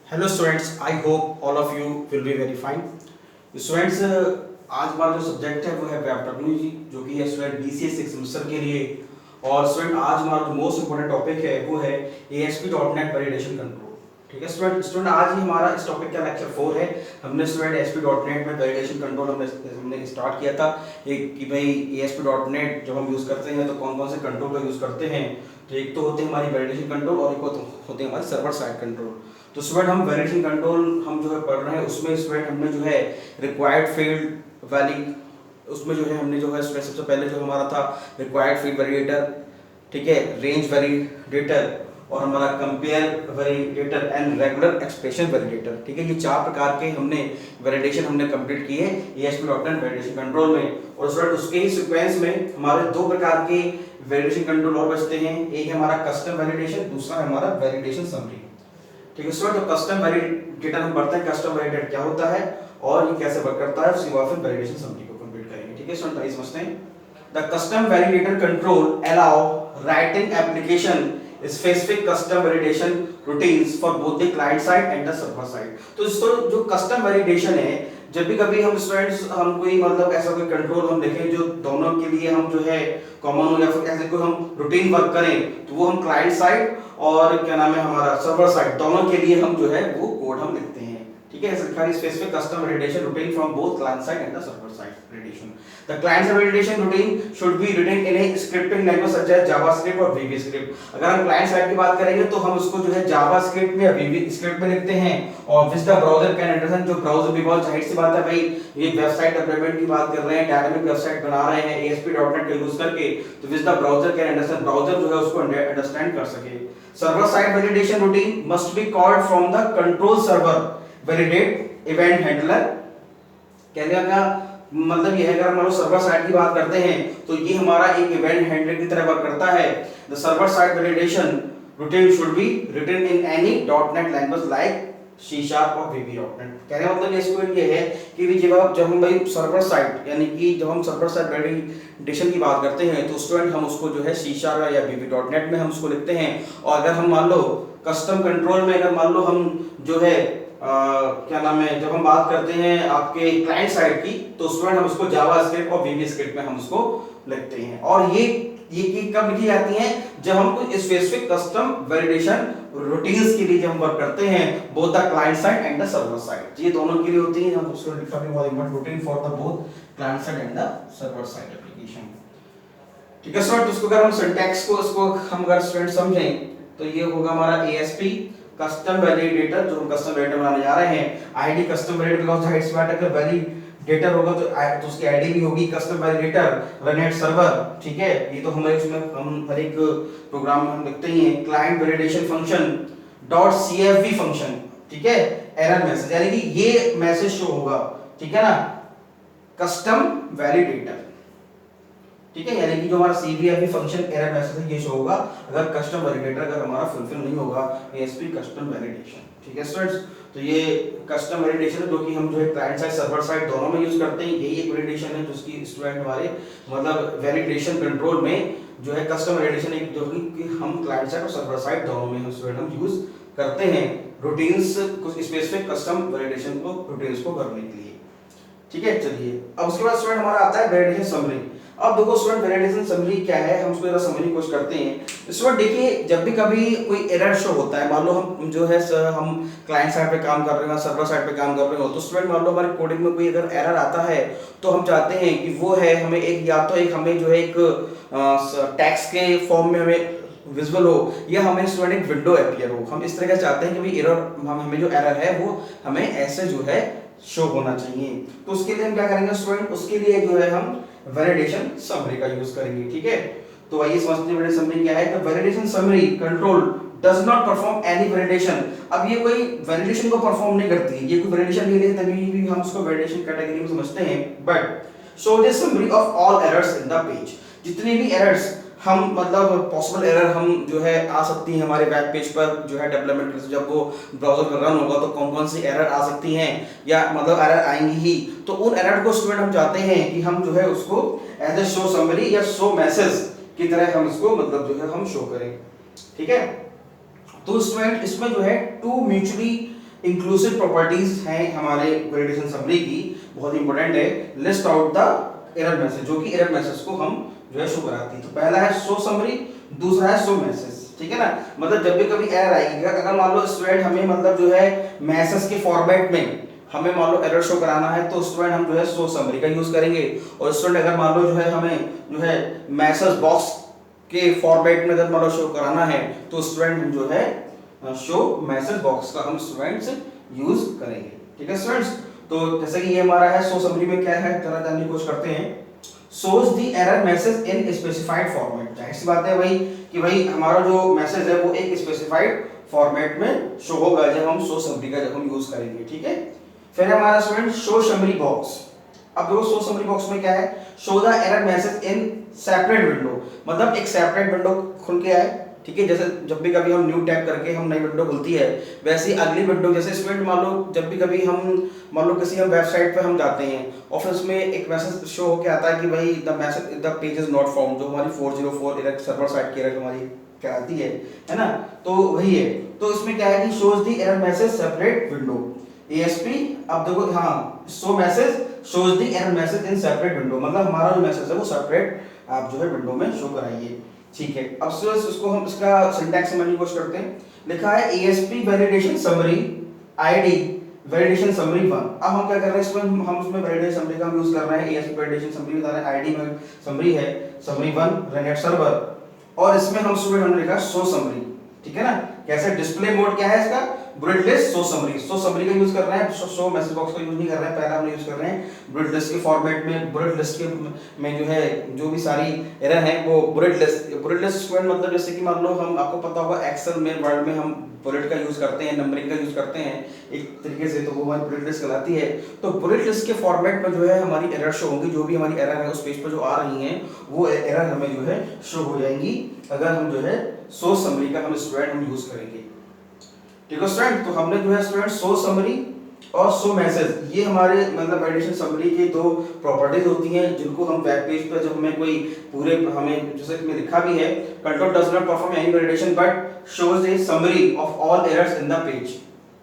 Hello students, I hope all of you will be very fine. Students, आज हमारा जो subject है वो है वेब टेक्नोलॉजी, जो कि है स्टूडेंट बीसीए 6 सेमेस्टर के लिए। और स्टूडेंट आज हमारा जो मोस्ट इंपॉर्टेंट टॉपिक है वो है ASP.NET वैलिडेशन कंट्रोल। ठीक है स्टूडेंट आज ही हमारा इस टॉपिक का लेक्चर 4 है। हमने स्टूडेंट ASP.NET में वैलिडेशन कंट्रोल हमने स्टार्ट किया था एक कि भाई ASP.NEट जब हम यूज़ करते हैं तो कौन कौन से कंट्रोल का यूज़ करते हैं। तो एक तो होते हैं हमारी वैलिडेशन कंट्रोल और एक होते हैं हमारे सर्वर साइड कंट्रोल। तो स्टूडेंट हम वैलिडेशन कंट्रोल हम जो है पढ़ रहे हैं, उसमें स्टूडेंट हमने जो है रिक्वायर्ड फील्ड वैली, उसमें जो है हमने जो है स्टूडेंट सबसे पहले जो हमारा था रिक्वायर्ड फील्ड वैलिडेटर, ठीक है, रेंज वैलिडेटर और हमारा compare validator and regular expression validator. ठीक है, ये चार प्रकार के हमने वैलिडेशन हमने कंप्लीट किए ASP.NET वैलिडेशन कंट्रोल में। और स्टूडेंट उसके ही सीक्वेंस में हमारे दो प्रकार के वैलिडेशन कंट्रोल और बचते हैं। एक है हमारा कस्टम वैलिडेशन, दूसरा है हमारा वैलिडेशन समरी। ठीक है स्टूडेंट, तो कस्टम वैलिडेटर हम पढ़ते हैं, कस्टम वैलिडेटर क्या होता है और ये कैसे वर्क करता है, उसके बाद फिर वैलिडेशन समरी को कंप्लीट करेंगे। ठीक है स्टूडेंट, आइए समझते हैं। The custom validator control allow writing application specific custom validation routines for both the client side and the server side. तो जो कस्टम वैलिडेशन है, जब भी कभी हम स्टूडेंट्स हम कोई मतलब ऐसा कोई कंट्रोल हम देखें जो दोनों के लिए हम जो है कॉमन हो या फिर ऐसे कोई हम रूटीन वर्क करें, तो वो हम क्लाइंट साइड और क्या नाम है हमारा सर्वर साइड दोनों के लिए हम जो है वो कोड हम लिखते हैं। ठीक है, सरकारी specific custom validation routine from both client side and the server side validation. The client side validation routine should be written in a scripting language such as JavaScript और VB स्क्रिप्ट। अगर हम client side की बात करेंगे तो हम उसको जो है जावास्क्रिप्ट में या VB स्क्रिप्ट में लिखते हैं और which the browser can understand, जो ब्राउजर भी बहुत जाहिर सी बात है भाई, ये वेबसाइट डेवलपमेंट की बात कर रहे हैं, डायनामिक वेबसाइट बना रहे हैं ASP.NET का यूज करके, तो which the browser can understand, browser जो है उसको अंडरस्टैंड कर सके। Server side validation routine must be called from the control server validate event handler. कहने का मतलब ये है, अगर हम सर्वर साइड की बात करते हैं तो ये हमारा एक इवेंट हैंडलर की तरह वर्क करता है। The server side validation routine should be written in any .NET language like C# और VB.NET। कहने का मतलब ये है कि जब हम भाई सर्वर साइड यानी कि जब हम सर्वर साइड वैलिडेशन की बात करते हैं तो स्टूडेंट हम उसको जो है C# या VB.NET में हम उसको लिखते हैं। और अगर हम मान लो कस्टम कंट्रोल में अगर मान लो हम जो है क्या नाम है, जब हम बात करते हैं आपके क्लाइंट साइड की, तो स्टूडेंट हम उसको जावास्क्रिप्ट और VB स्क्रिप्ट में हम उसको लिखते हैं। और ये कब लिखी जाती हैं, जब हम कोई स्पेसिफिक कस्टम वैलिडेशन रूटीन्स के लिए जब हम वर्क करते हैं both the client side and the server side, ये दोनों के लिए होती है। हम उसको लिखा भी बहुत important, routine for the both client side and the server side application. ठीक है स्टूडेंट, उसको अगर हम सिंटैक्स को इसको हम अगर स्टूडेंट समझें तो ये होगा हमारा ASP कस्टम वैलिडेटर, जो हम कस्टम वैलिडेटर बनाने जा रहे हैं। ID कस्टम वैलिडेटर का जाहिर सी बात है, अगर वैलिडेटर होगा तो उसकी ID भी होगी कस्टम वैलिडेटर रनएट सर्वर। ठीक है, ये तो हमारे उसमें हम हर एक प्रोग्राम में हम लिखते ही हैं। Client validation function .CFV function, ठीक है, एरर मैसेज यानी कि ये मैसेज शो होगा, ठीक है ना, कस्टम वैलिडेटर। ठीक है, यानी कि जो हमारा CVFV फंक्शन एरर मैसेज है ये शो होगा अगर कस्टम वैलिडेटर अगर हमारा फुलफिल नहीं होगा ASP कस्टम वैलिडेशन। ठीक है स्टूडेंट्स, तो ये कस्टम वैलिडेशन है जो कि हम जो है क्लाइंट साइड सर्वर साइड दोनों में यूज करते हैं। यही एक वैलिडेशन है जिसकी स्टूडेंट हमारे मतलब वैलिडेशन कंट्रोल में जो है कस्टम वैलिडेशन एक जो कि हम क्लाइंट साइड और सर्वर साइड दोनों में हम स्टूडेंट हम यूज करते हैं रूटीन्स, कुछ स्पेसिफिक कस्टम वैलिडेशन को रूटीन्स को करने के लिए। ठीक है, चलिए अब उसके बाद स्टूडेंट हमारा आता है वैलिडेशन समरी। अब देखो स्टूडेंट वैलिडेशन समरी क्या है, हम उसको जरा समझने की कोशिश करते हैं। स्टूडेंट देखिए, जब भी कभी कोई एरर शो होता है, मान लो हम जो है हम क्लाइंट साइड पे काम कर रहे हो सर्वर साइड पे काम कर रहे हो, तो स्टूडेंट मान लो हमारे कोडिंग में कोई अगर एरर आता है तो हम चाहते हैं कि वो है हमें एक या तो एक हमें जो है एक टेक्स्ट के फॉर्म में हमें विजुअल हो या हमें स्टूडेंट एक विंडो अपीयर हो। हम इस तरह से चाहते हैं कि भाई एरर हमें जो एरर है वो हमें ऐसे जो है शो होना चाहिए। तो उसके लिए हम क्या करेंगे स्टूडेंट, उसके लिए जो है हम वैलिडेशन समरी का यूज करेंगे। ठीक है, तो आइए समझते हैं वैलिडेशन समरी क्या है। तो validation summary control does not perform any validation. अब ये कोई वैलिडेशन को परफॉर्म नहीं करती है, ये कोई वैलिडेशन नहीं है, तभी भी हम उसको वैलिडेशन कैटेगरी में समझते हैं। But show the summary of all errors in the page, जितने भी एरर्स हम मतलब पॉसिबल एरर हम जो है आ सकती है हमारे वेब पेज पर जो है डेवलपमेंट जब वो ब्राउजर पर रन होगा तो कौन कौन सी एरर आ सकती हैं या मतलब एरर आएंगी ही, तो उन एरर को स्टूडेंट हम चाहते हैं कि हम जो है उसको एज ए शो समरी या शो मैसेज की तरह हम इसको मतलब जो है हम शो करें। ठीक है, तो स्टूडेंट इसमें जो है टू म्यूचुअली इंक्लूसिव प्रॉपर्टीज हैं हमारे वैलिडेशन समरी की, बहुत इंपॉर्टेंट है। List out the error message, जो कि एरर मैसेज को हम जो है शो कराती है। तो पहला है शो समरी, दूसरा है शो मैसेज, ठीक है ना। मतलब जब भी कभी एरर आएगी, अगर मान लो स्टूडेंट हमें मतलब जो है मैसेज के फॉर्मेट में हमें मान लो एरर शो कराना है, तो स्टूडेंट हम जो है शो समरी का यूज करेंगे। और स्टूडेंट अगर मान लो जो है हमें जो है मैसेज बॉक्स के फॉर्मेट में अगर मान लो शो कराना है, तो स्टूडेंट हम जो है शो मैसेज बॉक्स का हम स्टूडेंट्स यूज करेंगे, ठीक है स्टूडेंट्स। तो जैसे कि ये हमारा है शो समरी में क्या है, जरा जानने की कोशिश करते हैं। shows the error message in specified format, जाहिर सी बात है भाई कि भाई हमारा जो मैसेज है वो एक स्पेसिफाइड फॉर्मेट में शो होगा जब हम शो समरी का जब हम यूज करेंगे, ठीक है। फिर हमारा स्टूडेंट शो समरी बॉक्स। अब देखो शो समरी बॉक्स में क्या है, show the error message in separate window, मतलब एक सेपरेट विंडो खुल के आए, ठीक है। जैसे जब भी कभी हम न्यू टैब करके हम नई विंडो खुलती है, वैसे ही अगली विंडो, जैसे स्टूडेंट मान लो जब भी कभी हम मान लो किसी हम वेबसाइट पे हम जाते हैं और फिर उसमें एक मैसेज शो होके आता है कि भाई the message the page is not found, जो हमारी 404 एरर सर्वर साइड की एरर हमारी कहलाती है ना। तो वही है, तो इसमें क्या है कि shows the error message separate window ASP। अब देखो हाँ, show message shows the error message in separate window, मतलब हमारा जो मैसेज है वो सेपरेट आप जो है विंडो में शो कराइए, ठीक है। अब इसको हम इसका सिंटैक्स समझने की कोशिश करते हैं। लिखा है ASP validation summary ID validation summary 1। अब हम क्या कर रहे हैं, इसमें हम उसमें वैलिडेशन समरी का हम यूज कर रहे हैं। ASP वैलिडेशन समरी बता रहे हैं, ID में समरी है समरी 1 रन एट सर्वर, और इसमें हम स्टूडेंट हमने लिखा शो समरी, ठीक है ना। कैसे डिस्प्ले मोड क्या है इसका, bullet list show summary, show summary का यूज कर रहे हैं, शो मैसेज बॉक्स का यूज नहीं कर रहे हैं। पहला हम यूज कर रहे हैं बुलेट लिस्ट के फॉर्मेट में, बुलेट लिस्ट के में जो है जो भी सारी एरर है वो बुलेट लिस्ट स्टूडेंट, मतलब जैसे कि मान लो हम, आपको पता होगा एक्सेल में वर्ड में हम बुलेट का यूज करते हैं, नंबरिंग का यूज करते हैं एक तरीके से, तो वो हमारी बुलेट लिस्ट कहलाती है। तो बुलेट लिस्ट के फॉर्मेट में जो है हमारी एरर शो होंगी, जो भी हमारी एरर है उस पेज पर जो आ रही हैं वो एरर हमें जो है शो हो जाएंगी अगर हम जो है शो समरी का हम स्टूडेंट हम यूज करेंगे, ठीक है स्टूडेंट। तो हमने जो है स्टूडेंट शो समरी और शो मैसेज, ये हमारे मतलब वैलिडेशन समरी की दो प्रॉपर्टीज होती हैं, जिनको हम वेब पेज पर जब हमें कोई पूरे हमें जैसे कि लिखा भी है, control does not perform any validation but shows A summary of all errors in the page,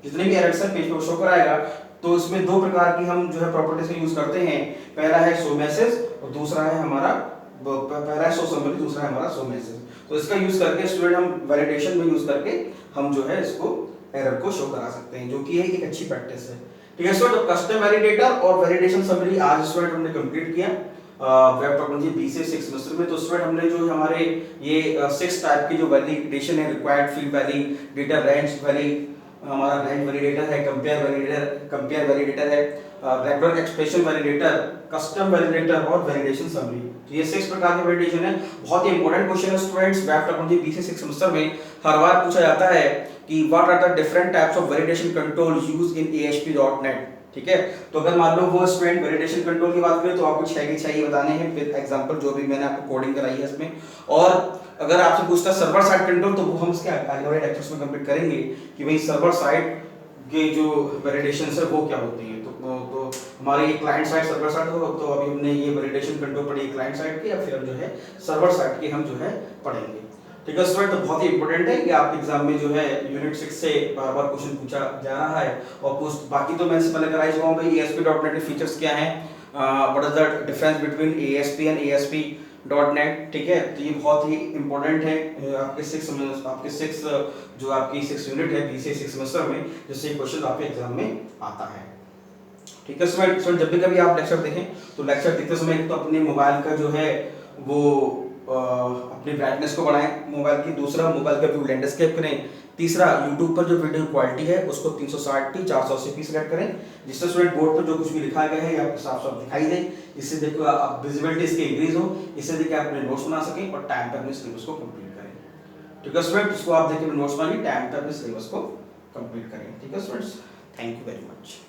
जितने भी एरर्स हैं पेज पर शो कराएगा। तो इसमें दो प्रकार की हम जो है प्रॉपर्टीज का यूज करते हैं, पहला है शो मैसेज और दूसरा है हमारा, पहला है शो समरी, दूसरा है हमारा शो मैसेज। तो इसका यूज करके स्टूडेंट हम वैलिडेशन में यूज करके हम जो है इसको एरर को शो करा सकते हैं, जो कि एक अच्छी प्रैक्टिस है, ठीक है स्टूडेंट। तो कस्टम वैलिडेटर और वैलिडेशन समरी आज स्टूडेंट हमने कंप्लीट किया वेब टेक्नोलॉजी BCA 6 सेमेस्टर में। तो स्टूडेंट हमने जो हमारे ये 6 टाइप की जो वैलिडेशन है, रिक्वायर्ड फील्ड वैलिडेटर, रेंज हमारा रेंज वैलिडेटर है, कंपेयर वैलिडेटर है, regular expression validator, custom validator और वैलिडेशन समरी। तो ये 6 प्रकार के वैलिडेशन है। बहुत ही इंपॉर्टेंट क्वेश्चन है students, web technology BCA 6 semester में हर बार पूछा जाता है कि what are the different types of validation control used in ASP.NET, ठीक है। तो अगर मान लो वो स्टूडेंट वैलिडेशन कंट्रोल की बात करें तो आपको 6 के 6 ही बताने हैं विद एग्जांपल, जो भी मैंने आपको कोडिंग कराई है इसमें। और अगर आपसे पूछता सर्वर साइड कंट्रोल, तो वो हम इसके आगे वाले लेक्चर्स में कंप्लीट करेंगे कि भाई सर्वर साइड के जो वैलिडेशंस है वो क्या होती हैं। तो हमारी क्लाइंट साइड सर्वर साइड हो, तो अभी हमने ये वैलिडेशन कंट्रोल पढ़ी क्लाइंट साइड की, या फिर हम जो है सर्वर साइड की हम जो है पढ़ेंगे, ठीक है स्टूडेंट। तो बहुत ही इंपॉर्टेंट है कि आपके एग्जाम में जो है यूनिट 6 से बार-बार क्वेश्चन पूछा जा रहा है। और कुछ बाकी तो मैं इससे पहले कराई चुका हूं भाई ASP.NET के फीचर्स क्या हैं, what is the difference between ASP and ASP.NET, ठीक है। तो ये बहुत ही इंपॉर्टेंट है आपके 6 जो आपकी 6 यूनिट है BCA 6 सेमेस्टर में, जिससे क्वेश्चन आपके एग्जाम में आता है, ठीक है स्टूडेंट। जब भी कभी आप लेक्चर देखें तो लेक्चर देखते समय एक तो अपने मोबाइल का जो है वो अपनी ब्राइटनेस को बढ़ाएं मोबाइल की, दूसरा मोबाइल का व्यू लैंडस्केप करें, तीसरा YouTube पर जो वीडियो क्वालिटी है उसको 360p 480p सेलेक्ट करें, जिससे स्टूडेंट बोर्ड पर जो कुछ भी लिखा गया है आपको साफ साफ दिखाई दे, इससे देखो आप विजिबिलिटी इसकी इंक्रीज हो, इससे देखिए आप अपने नोट्स बना सकें और टाइम पर अपने सिलेबस को कंप्लीट करें, ठीक है स्टूडेंट। इसको आप देखिए नोट्स बनाइए, टाइम पर अपने सिलेबस को कंप्लीट करें, ठीक है students. Thank you very much.